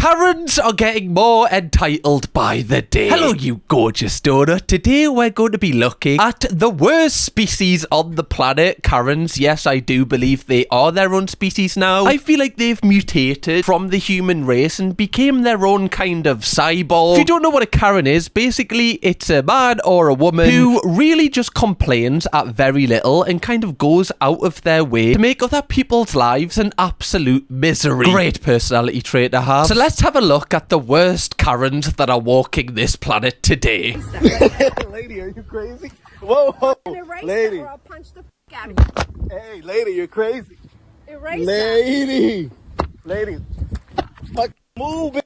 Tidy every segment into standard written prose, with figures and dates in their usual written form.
Karens are getting more entitled by the day. Hello, you gorgeous donut. Today we're going to be looking at the worst species on the planet. Karens, yes, I do believe they are their own species now. I feel like they've mutated from the human race and became their own kind of cyborg. If you don't know what a Karen is, basically it's a man or a woman who really just complains at very little and kind of goes out of their way to make other people's lives an absolute misery. Great personality trait to have. So let's have a look at the worst Karens that are walking this planet today. Lady, are you crazy? Whoa, whoa. Lady. Or I'll punch the out of you. Hey, lady, you're crazy. Erase lady. Lady. Fuck, move, bitch.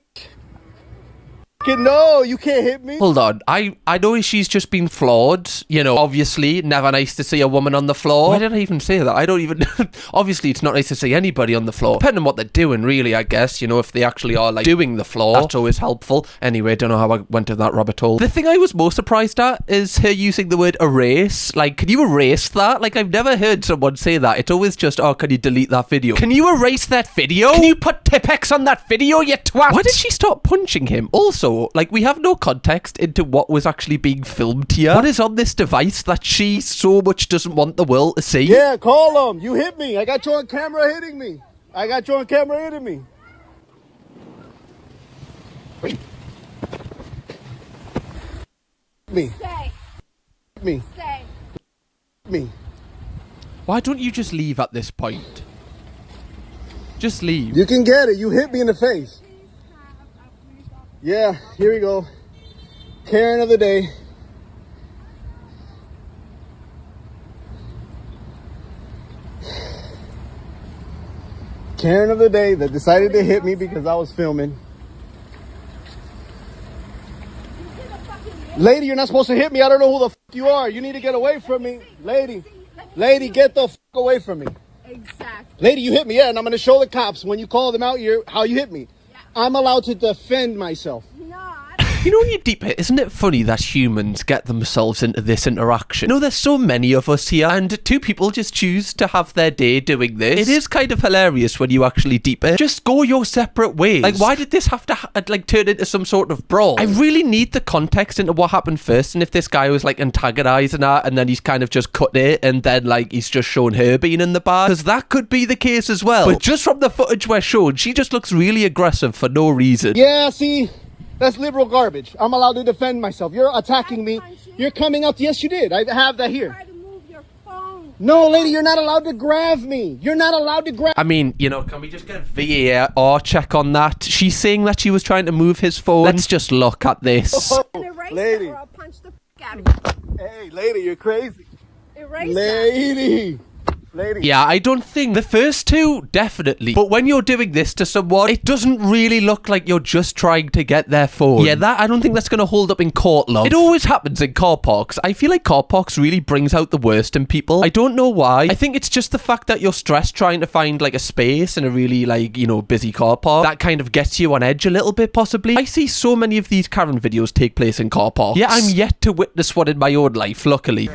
No, you can't hit me. Hold on, I know she's just been flawed. You know, obviously, never nice to see a woman on the floor. Why did I even say that? I don't even... Obviously, it's not nice to see anybody on the floor. Depending on what they're doing, really, I guess. You know, if they actually are, like, doing the floor, that's always helpful. Anyway, don't know how I went to that rabbit hole. The thing I was most surprised at is her using the word erase. Like, can you erase that? Like, I've never heard someone say that. It's always just, oh, can you delete that video? Can you erase that video? Can you put Tipex on that video, you twat? Why did she start punching him? Also, like, we have no context into what was actually being filmed here. What is on this device that she so much doesn't want the world to see? Yeah, call him. You hit me. I got you on camera hitting me. I got you on camera hitting me. Me. Stay. Me. Stay. Me. Why don't you just leave at this point? Just leave. You can get it. You hit me in the face. Yeah, here we go. Karen of the day. Karen of the day that decided to hit me because I was filming. Lady, you're not supposed to hit me. I don't know who the fuck you are. You need to get away from me. Lady, get the fuck away from me. Exactly. Lady, you hit me, yeah, and I'm going to show the cops when you call them out here how you hit me. Yeah. I'm allowed to defend myself. You know, when you deep it, isn't it funny that humans get themselves into this interaction? No, there's so many of us here, and two people just choose to have their day doing this. It is kind of hilarious when you actually deep it. Just go your separate ways. Like, why did this have to, like, turn into some sort of brawl? I really need the context into what happened first, and if this guy was, like, antagonizing her, and then he's kind of just cut it, and then, like, he's just shown her being in the bar, because that could be the case as well. But just from the footage we're shown, she just looks really aggressive for no reason. Yeah, see? That's liberal garbage. I'm allowed to defend myself. You're attacking me. You're coming up. Yes, you did. I have that here. Try to move your phone. No, lady, you're not allowed to grab me. You're not allowed to grab. I mean, you know, can we just get a VAR check on that? She's saying that she was trying to move his phone. Let's just look at this. Erase lady. or I'll punch the out of you. Hey, lady, you're crazy. Erase lady. Lady. Yeah, I don't think the first two, definitely. But when you're doing this to someone, it doesn't really look like you're just trying to get their phone. Yeah, I don't think that's going to hold up in court, love. It always happens in car parks. I feel like car parks really brings out the worst in people. I don't know why. I think it's just the fact that you're stressed trying to find, like, a space in a really, like, you know, busy car park. That kind of gets you on edge a little bit, possibly. I see so many of these Karen videos take place in car parks. Yeah, I'm yet to witness one in my own life, luckily.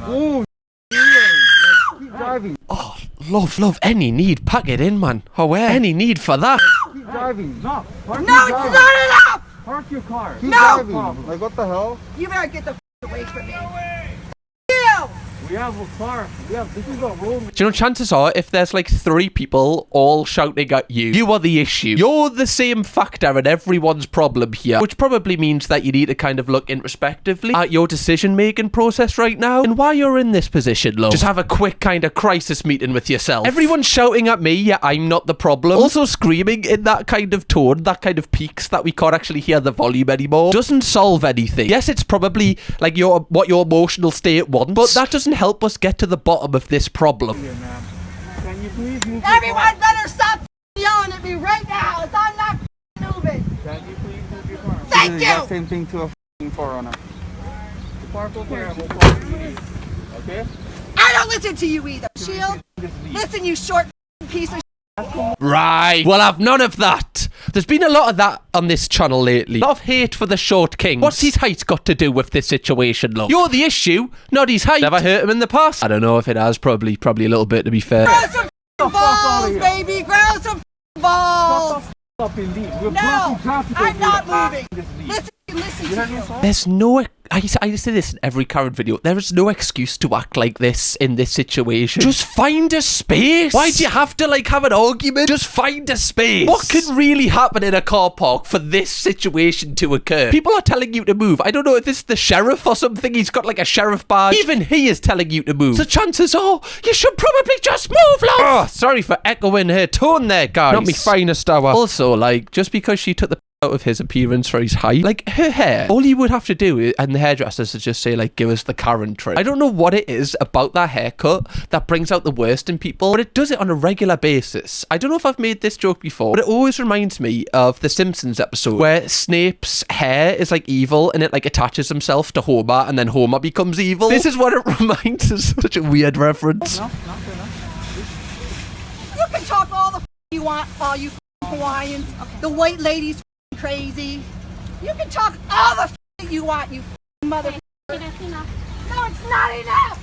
Ooh. Keep driving. Oh, love, any need, pack it in, man. Oh, where? Any need for that? Keep driving. No, it's not enough! Park your car. Keep driving. Like, what the hell? You better get the away from me. We have a car. This is a room. Do you know, chances are, if there's like 3 people all shouting at you, you are the issue. You're the same factor in everyone's problem here, which probably means that you need to kind of look introspectively at your decision-making process right now and why you're in this position, love. Just have a quick kind of crisis meeting with yourself. Everyone's shouting at me, yeah, I'm not the problem. Also screaming in that kind of tone, that kind of peaks that we can't actually hear the volume anymore, doesn't solve anything. Yes, it's probably like what your emotional state wants, but that doesn't help us get to the bottom of this problem. Can you please move? Everyone better stop yelling at me right now. It's I'm not moving. Can you please move your car? Thank you. Same thing to a forerunner. Park over here. We'll park you. Okay? I don't listen to you either. Shield. Listen, you short piece of Right. Well, I've none of that. There's been a lot of that on this channel lately. A lot of hate for the short king. What's his height got to do with this situation, love? You're the issue, not his height. Never hurt him in the past? I don't know if it has. Probably a little bit, to be fair. grow some balls, baby. Grow some balls. up and leave. We're No, blocking traffic. I'm not moving. Just leave. Listen to you. There's no... I say this in every current video. There is no excuse to act like this in this situation. Just find a space. Why do you have to, like, have an argument? Just find a space. What can really happen in a car park for this situation to occur? People are telling you to move. I don't know if this is the sheriff or something. He's got, like, a sheriff badge. Even he is telling you to move. So chances are, you should probably just move, love. Oh, sorry for echoing her tone there, guys. Not me finest hour. Also, like, just because she took the out of his appearance for his height, like her hair, all you would have to do and the hairdressers is just say, like, give us the Karen trim. I don't know what it is about that haircut that brings out the worst in people, but it does it on a regular basis. I don't know if I've made this joke before, but it always reminds me of the Simpsons episode where Snape's hair is like evil and it like attaches himself to Homer and then Homer becomes evil. This is what it reminds us. Such a weird reference. You can talk all the you want, all you Hawaiians, the white ladies crazy. You can talk all the you want, you mother. No, it's not enough.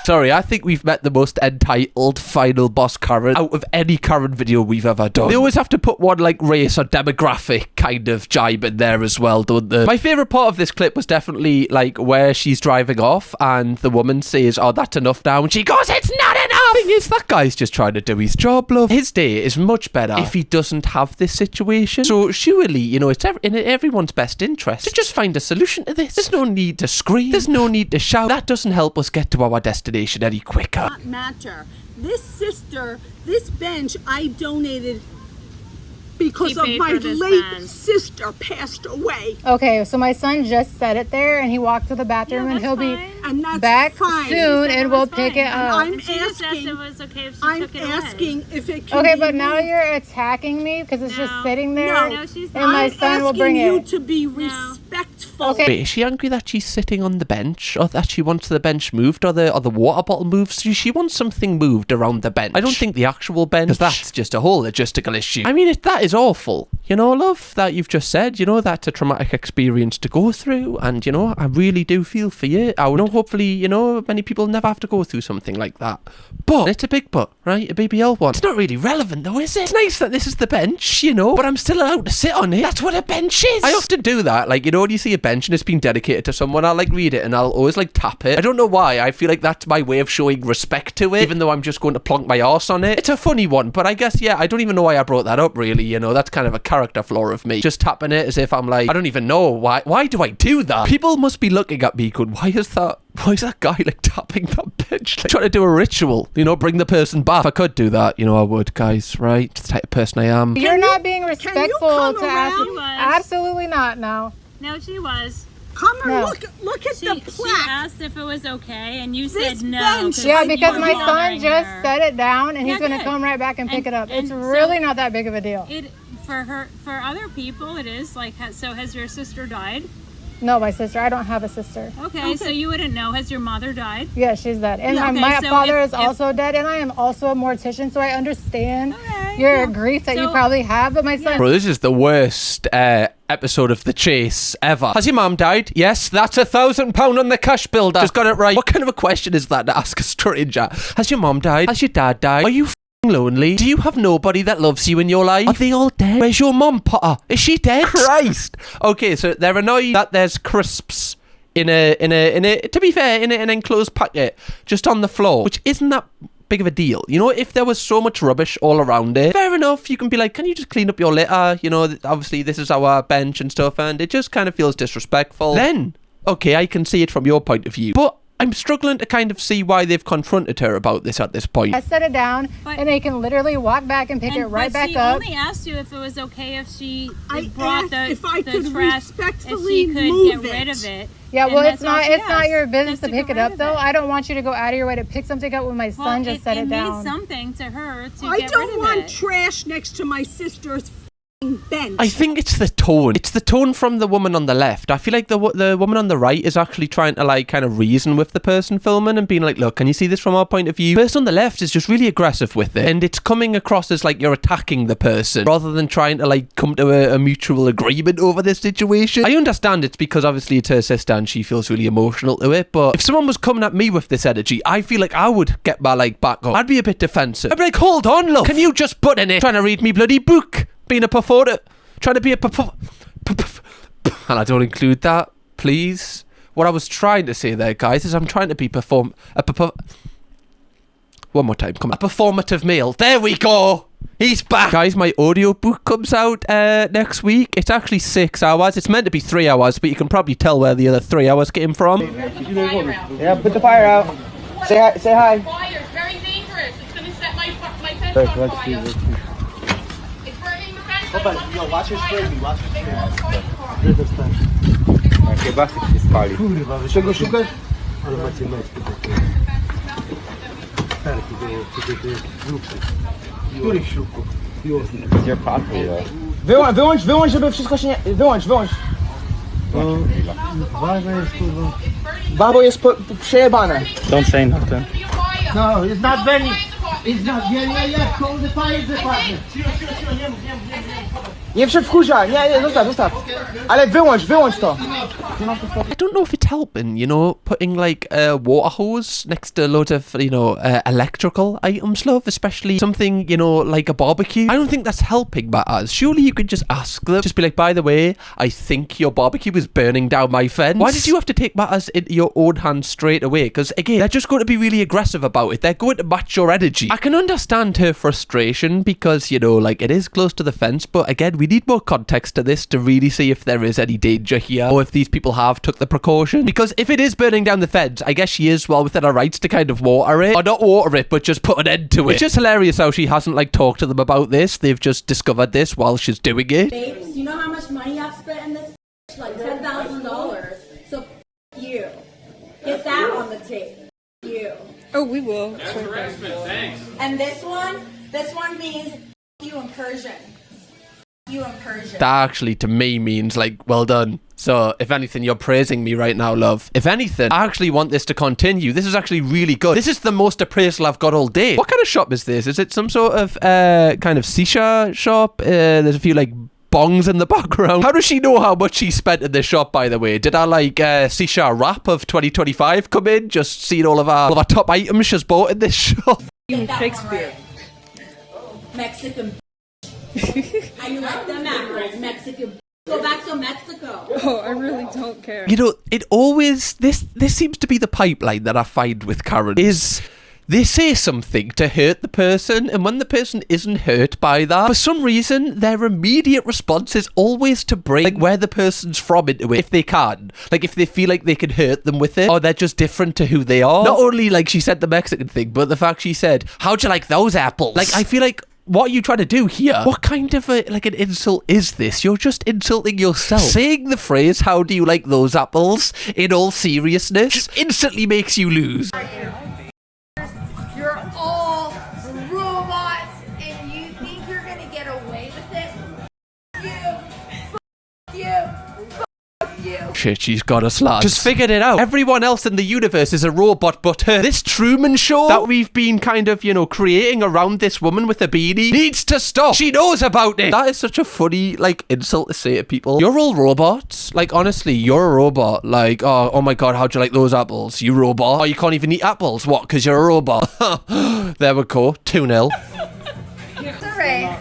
Sorry, I think we've met the most entitled final boss Karen out of any Karen video we've ever done. They always have to put one like race or demographic kind of jibe in there as well, don't they? My favourite part of this clip was definitely like where she's driving off and the woman says, oh, that's enough now. And she goes, it's not enough. The thing is, that guy's just trying to do his job, love. His day is much better if he doesn't have this situation. So surely, you know, it's in everyone's best interest to just find a solution to this. There's no need to scream. There's no need to shout. That doesn't help us get to our destination any quicker. Not matter. This bench I donated because of my late sister passed away. Okay, so my son just set it there and he walked to the bathroom and he'll be back soon and we'll pick it up. I'm asking if it can Okay, be but now moved. you're attacking me because it's just sitting there and I'm my son will bring asking you it. to be respectful. Okay. Wait, is she angry that she's sitting on the bench, or that she wants the bench moved, or the water bottle moved? So she wants something moved around the bench. I don't think the actual bench, because that's just a whole logistical issue. I mean, that is awful. You know, love, that you've just said, you know, that's a traumatic experience to go through, and, you know, I really do feel for you. I know, hopefully, you know, many people never have to go through something like that. But, it's a big but, right? A BBL one. It's not really relevant, though, is it? It's nice that this is the bench, you know, but I'm still allowed to sit on it. That's what a bench is. I often do that. Like, you know, when you see a bench and it's been dedicated to someone, I'll, like, read it and I'll always, like, tap it. I don't know why. I feel like that's my way of showing respect to it, even though I'm just going to plonk my arse on it. It's a funny one, but I guess, yeah, I don't even know why I brought that up, really, you know. That's kind of a character flaw of me. Just tapping it as if I'm like, I don't even know why do I do that? People must be looking at me going, why is that guy like tapping that bench, like trying to do a ritual, you know, bring the person back? If I could do that, you know, I would, guys, right? It's the type of person I am. You're not being respectful to ask. around? Absolutely not, no. No, she was. Come and No. look at the She plaque. asked if it was okay, and you This said no. bench- Yeah, you because were my son bothering just her. set it down and he's Yeah, going to good. come right back and pick it up. It's and really so- not that big of a deal. It for other people, it is like. So has your sister died? No, my sister. I don't have a sister. Okay, so you wouldn't know. Has your mother died? Yeah, she's dead. And Okay, my so father if- is also dead, and I am also a mortician, so I understand Okay, your yeah. grief that you So- probably have, but my son... Bro, this is the worst episode of The Chase ever. Has your mum died? Yes, that's £1,000 on the cash builder. Just got it right. What kind of a question is that to ask a stranger? Has your mum died? Has your dad died? Are you f***ing lonely? Do you have nobody that loves you in your life? Are they all dead? Where's your mum, Potter? Is she dead? Christ. Okay, so they're annoyed that there's crisps in a to be fair, in an enclosed packet just on the floor, which isn't that big of a deal. You know, if there was so much rubbish all around it, fair enough, you can be like, can you just clean up your litter? You know, obviously this is our bench and stuff, and it just kind of feels disrespectful. Then, okay, I can see it from your point of view, but I'm struggling to kind of see why they've confronted her about this at this point. I set it down, But- and they can literally walk back and pick it right back up. She only asked you if it was okay if she I brought asked if I the could trash, respectfully if she could move get rid it. of it. Yeah, And well, that's it's all not she it's not asked, your business just to pick get it up, rid of though. it. I don't want you to go out of your way to pick something up when my son just set it down. It means something to her to I get rid don't of want it. trash next to my sister's bench. I think it's the tone. It's the tone from the woman on the left. I feel like the woman on the right is actually trying to like kind of reason with the person filming and being like, look, can you see this from our point of view? The person on the left is just really aggressive with it, and it's coming across as like you're attacking the person rather than trying to like come to a mutual agreement over this situation. I understand it's because obviously it's her sister and she feels really emotional to it, but if someone was coming at me with this energy, I feel like I would get my like back up. I'd be a bit defensive. I'd be like, hold on, love, can you just put in it trying to read me bloody book? Being a performer, trying to be a and I don't include that, please. What I was trying to say there, guys, is I'm trying to be one more time, come on. A performative male. There we go. He's back. Guys, my audiobook comes out next week. It's actually 6 hours. It's meant to be 3 hours, but you can probably tell where the other 3 hours came from. Yeah, put the fire out. Say hi. Say hi. Fire, very dangerous. It's gonna set my fence on fire. It's burning the fence. Yo, watch your spray. Watch your spray. Chyba się spali. Kurwa, wy czego szukasz? Ale macie meczki. Serki, których śrubków? Gdzie padły? Wyłącz, żeby wszystko się nie... Wyłącz. Ważne jest, kurwa. Babo jest przejebane. Don't say nothing. No, it's not burning. It's not, yeah, call the fire department. Nie mów. Nie wkurza, nie, zostaw. Ale wyłącz to. I don't know if it's helping, you know, putting like a water hose next to loads of, you know, electrical items, love, especially something, you know, like a barbecue. I don't think that's helping matters. Surely you could just ask them, just be like, by the way, I think your barbecue is burning down my fence. Why did you have to take matters into your own hands straight away? Because again, they're just going to be really aggressive about it. They're going to match your energy. I can understand her frustration because, you know, like it is close to the fence, but again, we need more context to this to really see if there is any danger here or if these people have took the precaution, because if it is burning down the fence, I guess she is well within her rights to kind of water it, or not water it but just put an end to it. It's just hilarious how she hasn't like talked to them about this. They've just discovered this while she's doing it. Babes, you know how much money I've spent in this? Like $10,000. So you get that on the tape. You. Oh, we will. That's harassment. Thanks. And this one means you in Persian. That actually to me means like well done. So if anything, you're praising me right now, love. If anything, I actually want this to continue. This is actually really good. This is the most appraisal I've got all day. What kind of shop is this? Is it some sort of kind of shisha shop? There's a few like bongs in the background. How does she know how much she spent in this shop, by the way? Did our like shisha rap of 2025 come in? Just seeing all of our top items she's bought in this shop. Shakespeare. Mexican. How you like them apples? Mexican. Go back to Mexico. Oh, I really don't care. You know, it always, this seems to be the pipeline that I find with Karen, is they say something to hurt the person, and when the person isn't hurt by that, for some reason, their immediate response is always to bring like where the person's from into it, if they can. Like, if they feel like they can hurt them with it, or they're just different to who they are. Not only, like, she said the Mexican thing, but the fact she said, how'd you like those apples? Like, I feel like, what are you trying to do here? What kind of an insult is this? You're just insulting yourself. Saying the phrase, how do you like those apples, in all seriousness, just instantly makes you lose. You're all robots and you think you're gonna get away with it? You. Shit, she's got us, lads. Just figured it out. Everyone else in the universe is a robot but her. This Truman Show that we've been kind of, you know, creating around this woman with a beanie needs to stop. She knows about it. That is such a funny, like, insult to say to people. You're all robots. Like, honestly, you're a robot. Like, oh my god, how'd you like those apples? You robot. Oh, you can't even eat apples. What? Because you're a robot. There we go. 2-0. Alright.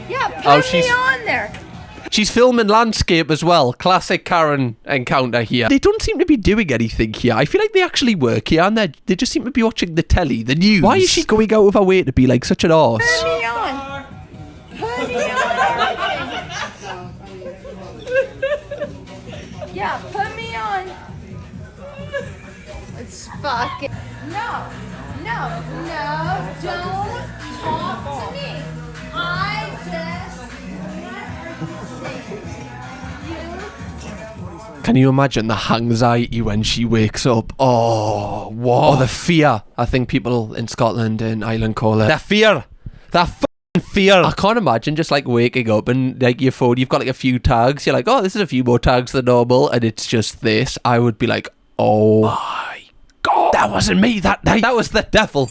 Yeah, put me on there. She's filming landscape as well. Classic Karen encounter here. They don't seem to be doing anything here. I feel like they actually work here, and they just seem to be watching the telly, the news. Why is she going out of her way to be like such an arse? Put me on. Put me on. Yeah, put me on. It's fucking. No, don't talk to me. I just. Can you imagine the anxiety when she wakes up? Oh, what? Or the fear, I think people in Scotland and Ireland call it. The fear. The fear. I can't imagine just like waking up and like your phone, you've got like a few tags. You're like, oh, this is a few more tags than normal, and it's just this. I would be like, oh my God, that wasn't me that night. That was the devil.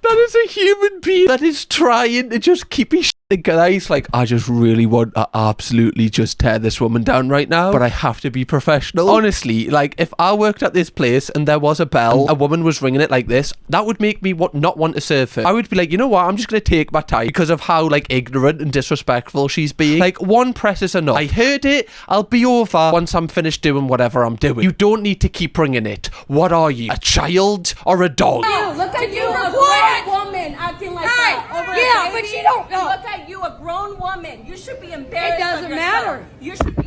That is a human being that is trying to just keep his shit nice. Like, I just really want to absolutely just tear this woman down right now, but I have to be professional. Honestly, like, if I worked at this place and there was a bell, a woman was ringing it like this, that would make me not want to serve her. I would be like, you know what? I'm just going to take my time because of how, like, ignorant and disrespectful she's being. Like, one press is enough. I heard it. I'll be over once I'm finished doing whatever I'm doing. You don't need to keep ringing it. What are you? A child or a dog? Oh, look at you, a grown woman acting like that over a baby. But you don't know. Look at you, a grown woman. You should be embarrassed. It doesn't matter. You should be.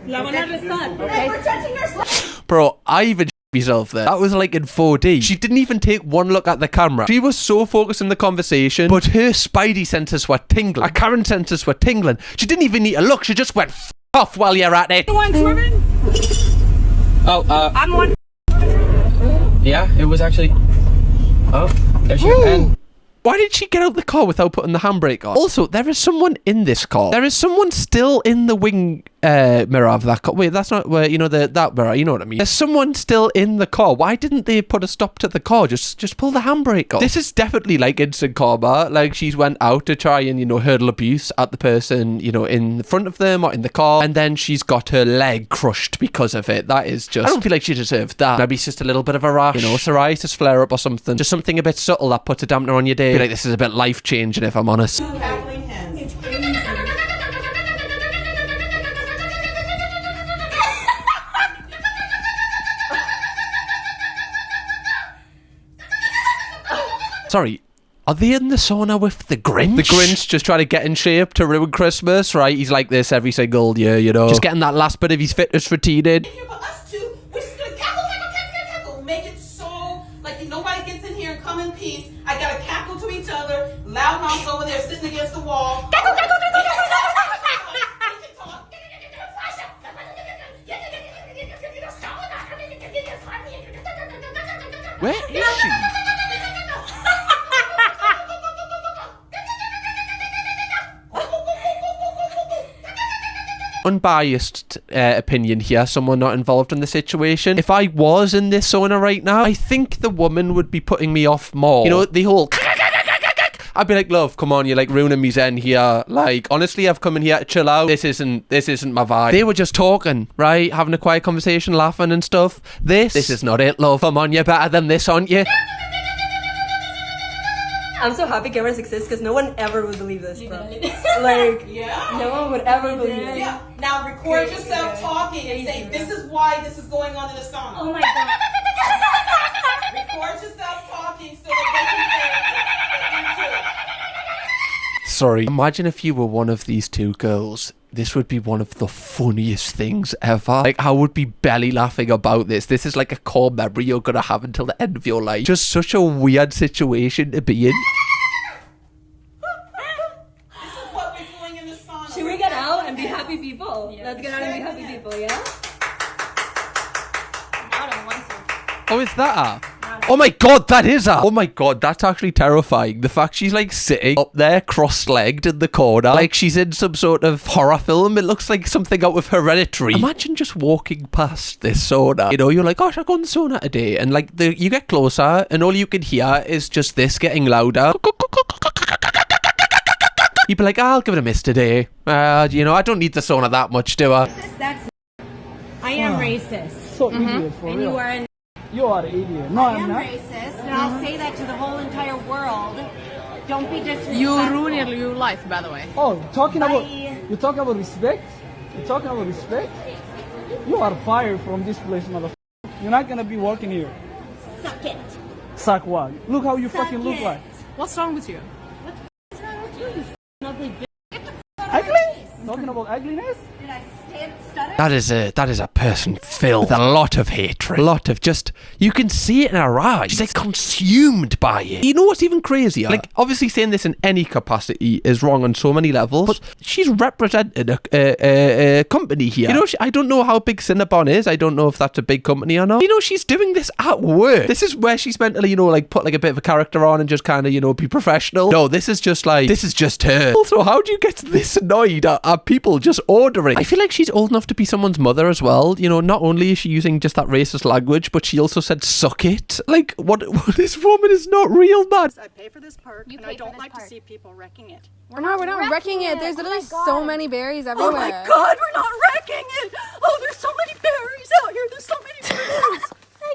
La van a arrestar. Okay? We're judging yourself. Bro, I even myself there. That was like in 4D. She didn't even take one look at the camera. She was so focused on the conversation, but her spidey senses were tingling. Her Karen senses were tingling. She didn't even need to look. She just went off while you're at it. You want swimming? Oh, I'm one. yeah, it was actually. Oh, there she and Why did she get out of the car without putting the handbrake on? Also, there is someone in this car. There is someone still in the wing mirror of that car. Wait, that's not where, you know, that mirror, you know what I mean? There's someone still in the car. Why didn't they put a stop to the car? Just pull the handbrake off. This is definitely like instant karma. Like, she's went out to try and, you know, hurl abuse at the person, you know, in front of them or in the car, and then she's got her leg crushed because of it. That is just, I don't feel like she deserved that. Maybe it's just a little bit of a rash, you know, psoriasis flare up or something. Just something a bit subtle that puts a dampener on your day. I feel like this is a bit life changing, if I'm honest. Sorry, are they in the sauna with the Grinch? The Grinch just trying to get in shape to ruin Christmas, right? He's like this every single year, you know. Just getting that last bit of his fitness routine in. For us two, we're just gonna cackle. Make it so like nobody gets in here and come in peace. I gotta cackle to each other. Loud mouths over there sitting against the wall. Where is she? Unbiased opinion here, someone not involved in the situation. If I was in this sauna right now, I think the woman would be putting me off more. You know, the whole I'd be like, love, come on, you're like ruining me zen here. Like, honestly, I've come in here to chill out. This isn't my vibe. They were just talking, right? Having a quiet conversation, laughing and stuff. This is not it, love. Come on, you're better than this, aren't you? I'm so happy cameras exist because no one ever would believe this, bro. Like, no one would ever believe it. Yeah. Now record yourself talking and say, this is why this is going on in the sauna. Oh my god. Record yourself talking so that they can say, Sorry. Imagine if you were one of these two girls. This would be one of the funniest things ever. Like, I would be belly laughing about this. This is like a core memory you're gonna have until the end of your life. Just such a weird situation to be in. this is what we're doing in the sauna. Should we get out and be happy people? Yeah. Let's get out and be happy people, yeah? Oh, is that her? Oh my god, that is her! Oh my god, that's actually terrifying. The fact she's like sitting up there cross-legged in the corner, like she's in some sort of horror film. It looks like something out of Hereditary. Imagine just walking past this sauna. You know, you're like, oh, should I go in the sauna today? And like, you get closer and all you can hear is just this getting louder. You'd be like, I'll give it a miss today. You know, I don't need the sauna that much, do I? I am racist. So idiot for And real. you are an You are an idiot. No, I'm not. racist, and I'll say that to the whole entire world. Don't be disrespectful. You ruined your life, by the way. Oh, you're talking about respect? You're talking about respect? You are fired from this place, motherfucker. You're not gonna be working here. Suck it. Suck what? Look how you fucking look like. What's wrong with you? What's wrong with you, you ugly bitch? Ugly? Talking about ugliness? That is a person filled with a lot of hatred, a lot of just, you can see it in her eyes. She's like consumed by it. You know what's even crazier? Like, obviously saying this in any capacity is wrong on so many levels, but she's represented a company here. You know, I don't know how big Cinnabon is. I don't know if that's a big company or not. You know, she's doing this at work. This is where she's meant to, you know, like put like a bit of a character on and just kind of, you know, be professional. No, this is just her. Also, how do you get this annoyed at people just ordering? I feel like she's old enough to be someone's mother as well. You know, not only is she using just that racist language, but she also said suck it. Like, what this woman is not real, man. I pay for this park, and I don't like to see people wrecking it. We're not wrecking it. There's literally so many berries everywhere. Oh my God, we're not wrecking it. Oh, there's so many berries out here. There's so many berries. I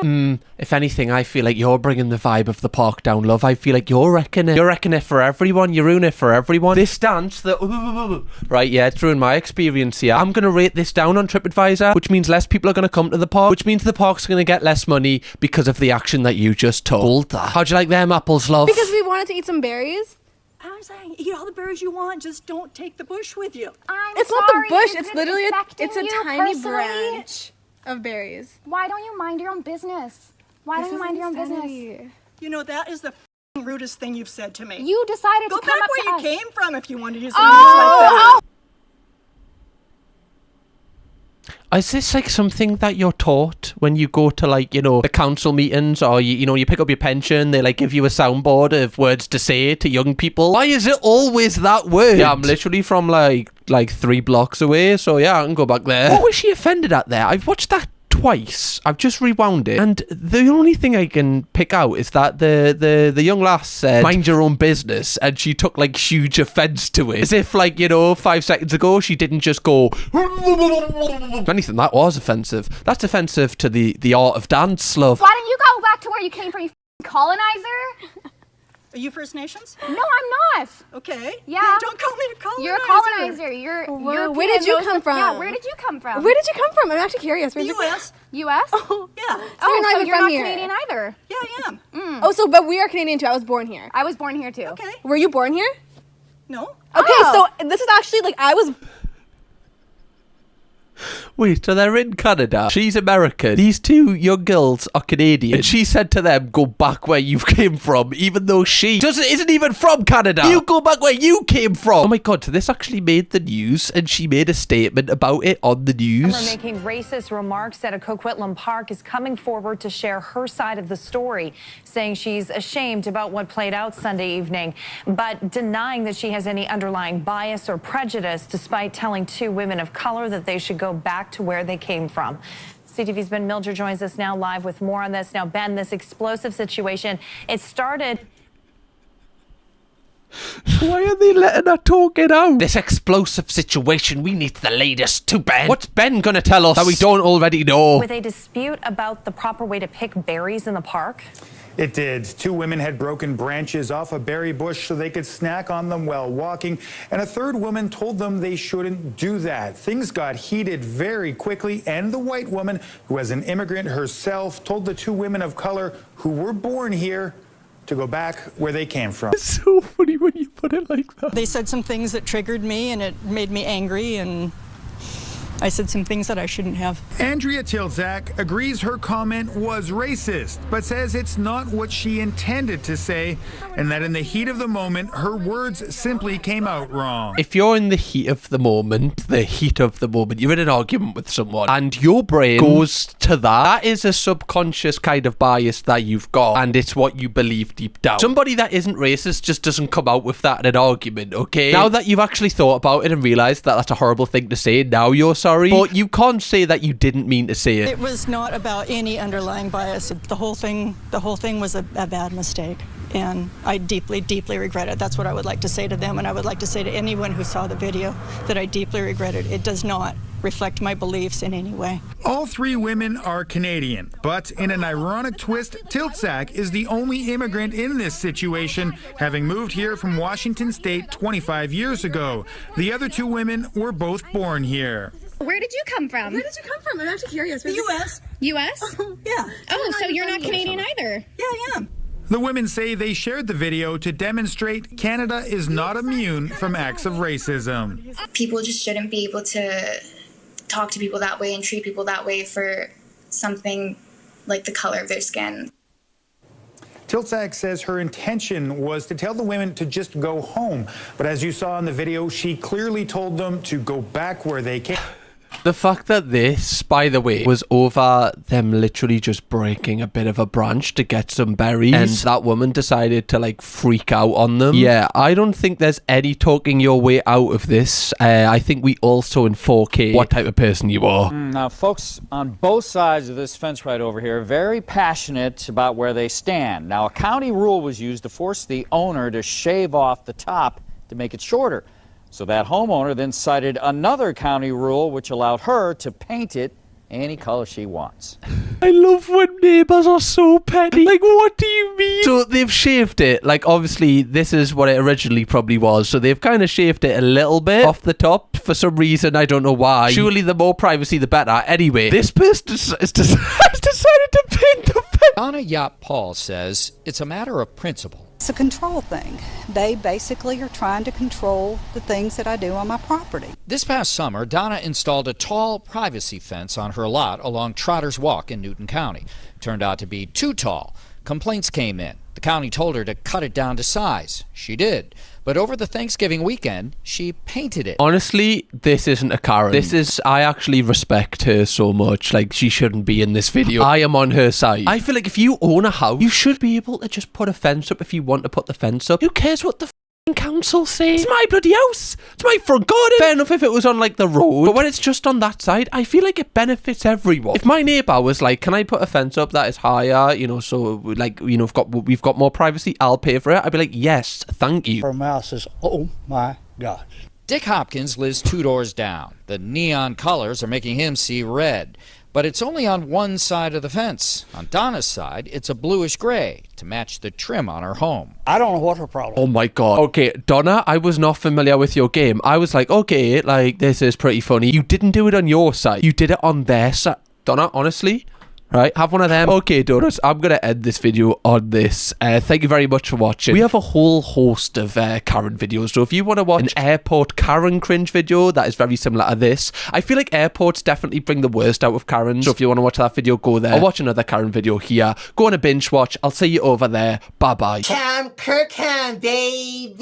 cannot. If anything, I feel like you're bringing the vibe of the park down, love. I feel like you're wrecking it. You're wrecking it for everyone. You ruin it for everyone. This dance, right, yeah, it's ruined my experience here. I'm going to rate this down on TripAdvisor, which means less people are going to come to the park, which means the park's going to get less money because of the action that you just took. Hold that. How'd you like them apples, love? Because we wanted to eat some berries. I'm saying, eat all the berries you want, just don't take the bush with you. It's not the bush, it's literally it's a tiny branch of berries. Why don't you mind your own business? Why don't you mind your own business? You know, that is the rudest thing you've said to me. You decided to come back up where to you us. came from if you wanted to use language like that. Is this like something that you're taught when you go to, like, you know, the council meetings, or you know, you pick up your pension, they like give you a soundboard of words to say to young people? Why is it always that word? Yeah, I'm literally from like 3 blocks away, so yeah, I can go back there. What was she offended at there? I've watched that twice. I've just rewound it, and the only thing I can pick out is that the young lass said mind your own business, and she took like huge offense to it, as if, like, you know, 5 seconds ago she didn't just go if anything, that was offensive. That's offensive to the art of dance, love. Why don't you go back to where you came from, you colonizer? Are you First Nations? No, I'm not. Okay. Yeah. Don't call me a colonizer. You're a colonizer. You're European. Where did you come from? Yeah, where did you come from? Where did you come from? I'm actually curious. The U.S. U.S.? Oh, yeah. So you're not from here. Canadian either. Yeah, I am. Oh, so, but we are Canadian too. I was born here. I was born here too. Okay. Were you born here? No. Okay, so this is actually, like, I was... Wait, so they're in Canada. She's American. These 2 young girls are Canadian. And she said to them, go back where you came from, even though she isn't even from Canada. You go back where you came from. Oh my God, so this actually made the news, and she made a statement about it on the news. We're making racist remarks at a Coquitlam Park is coming forward to share her side of the story, saying she's ashamed about what played out Sunday evening, but denying that she has any underlying bias or prejudice, despite telling 2 women of color that they should go back to where they came from. CTV's Ben Mildred joins us now live with more on this. Now, Ben, this explosive situation, it started... Why are they letting her talk it out? This explosive situation, we need the latest to Ben. What's Ben gonna tell us that we don't already know? With a dispute about the proper way to pick berries in the park. It did. 2 women had broken branches off a berry bush so they could snack on them while walking, and a 3rd woman told them they shouldn't do that. Things got heated very quickly, and the white woman, who was an immigrant herself, told the 2 women of color who were born here to go back where they came from. It's so funny when you put it like that. They said some things that triggered me, and it made me angry, and I said some things that I shouldn't have. Andrea Tilzak agrees her comment was racist, but says it's not what she intended to say, and that in the heat of the moment, her words simply came out wrong. If you're in the heat of the moment, you're in an argument with someone, and your brain goes to that is a subconscious kind of bias that you've got, and it's what you believe deep down. Somebody that isn't racist just doesn't come out with that in an argument, okay? Now that you've actually thought about it and realised that that's a horrible thing to say, now you're sorry. But you can't say that you didn't mean to say it. It was not about any underlying bias. The whole thing was a bad mistake, and I deeply, deeply regret it. That's what I would like to say to them, and I would like to say to anyone who saw the video that I deeply regret it. It does not reflect my beliefs in any way. All 3 women are Canadian, but in an ironic twist, Tilzak is the only immigrant in this situation, having moved here from Washington State 25 years ago. The other 2 women were both born here. Where did you come from? Where did you come from? I'm actually curious. The U.S. U.S.? Yeah. Oh, so you're not Canadian either? Yeah, I am. The women say they shared the video to demonstrate Canada is not immune from acts of racism. People just shouldn't be able to talk to people that way and treat people that way for something like the color of their skin. Tilczak says her intention was to tell the women to just go home. But as you saw in the video, she clearly told them to go back where they came. The fact that this, by the way, was over them literally just breaking a bit of a branch to get some berries, and that woman decided to like freak out on them. Yeah, I don't think there's any talking your way out of this. I think we also in 4K what type of person you are. Now, folks on both sides of this fence right over here are very passionate about where they stand. Now, a county rule was used to force the owner to shave off the top to make it shorter. So that homeowner then cited another county rule which allowed her to paint it any color she wants. I love when neighbours are so petty. Like, what do you mean? So they've shaved it. Like, obviously, this is what it originally probably was. So they've kind of shaved it a little bit off the top for some reason. I don't know why. Surely the more privacy, the better. Anyway, this person has decided to paint the fence. Donna Yap Paul says it's a matter of principle. It's a control thing. They basically are trying to control the things that I do on my property. This past summer, Donna installed a tall privacy fence on her lot along Trotter's Walk in Newton County. Turned out to be too tall. Complaints came in. The county told her to cut it down to size. She did. But over the Thanksgiving weekend, she painted it. Honestly, this isn't a Karen. I actually respect her so much. Like, she shouldn't be in this video. I am on her side. I feel like if you own a house, you should be able to just put a fence up if you want to put the fence up. Who cares what the council say? It's my bloody house. It's my front garden. Fair enough if it was on like the road, but when it's just on that side, I feel like it benefits everyone. If my neighbour was like, can I put a fence up that is higher, you know, so like, you know, we've got more privacy, I'll pay for it, I'd be like, yes, thank you. Her mouth says, oh my gosh. Dick Hopkins lives 2 doors down. The neon colors are making him see red. But it's only on one side of the fence. On Donna's side, it's a bluish gray to match the trim on her home. I don't know what her problem is. Oh my god. Okay, Donna, I was not familiar with your game. I was like, okay, like, this is pretty funny. You didn't do it on your side. You did it on their side. Donna, honestly, right, have one of them. Okay, Donuts, I'm going to end this video on this. Thank you very much for watching. We have a whole host of Karen videos, so if you want to watch an airport Karen cringe video that is very similar to this, I feel like airports definitely bring the worst out of Karen, so if you want to watch that video, go there. Or watch another Karen video here. Go on a binge watch. I'll see you over there. Bye-bye. Cam Kirkham, baby.